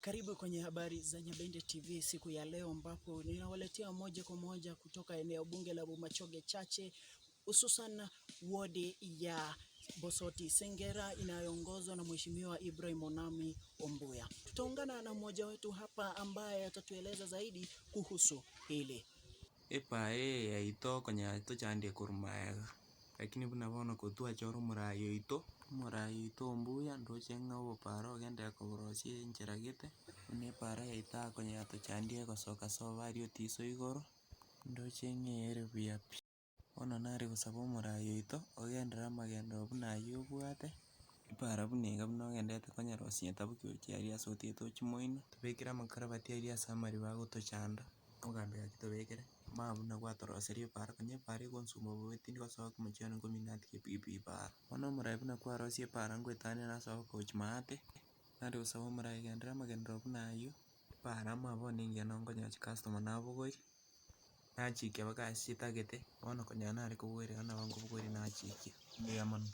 Karibu kwenye habari za Nyabende TV siku ya leo, ambapo ninawaletea moja kwa moja kutoka eneo bunge la Bomachoge Chache, hususan wodi ya Bosoti Sengera inayoongozwa na Mheshimiwa Ibrahim Onami Ombuya. Tutaungana na mmoja wetu hapa ambaye atatueleza zaidi kuhusu hili. Yaito kwenye to chande kurumaya, lakini bunabono kutua choro murayo Ombuya ndo chenga wo paro gende korosie ncheragete ne para yaita kwenye to chande ko soka sovario tiso igoro ndo chenge ere buyapi ono nare kusabo murayo ito ogendera magendo bunayo bwate para buniga buno gendete kwenye rosie tabuki chiaria sotie to chimoino tubekira makarabati aria samari bago to chanda ogambe akitobekere mabuna gwatoroserie para kwenye pare konsumo bwetini kosoka muchano kominati kepipi para ono murai buna kwarosie para ngwetane na soka kochmate nare usabo murai gendera magendo bunayo para mabone ngeno ngonya customer nabo goi nachike bakasi tagete ono konya nare kobwere ana bango bwere nachike ndiamano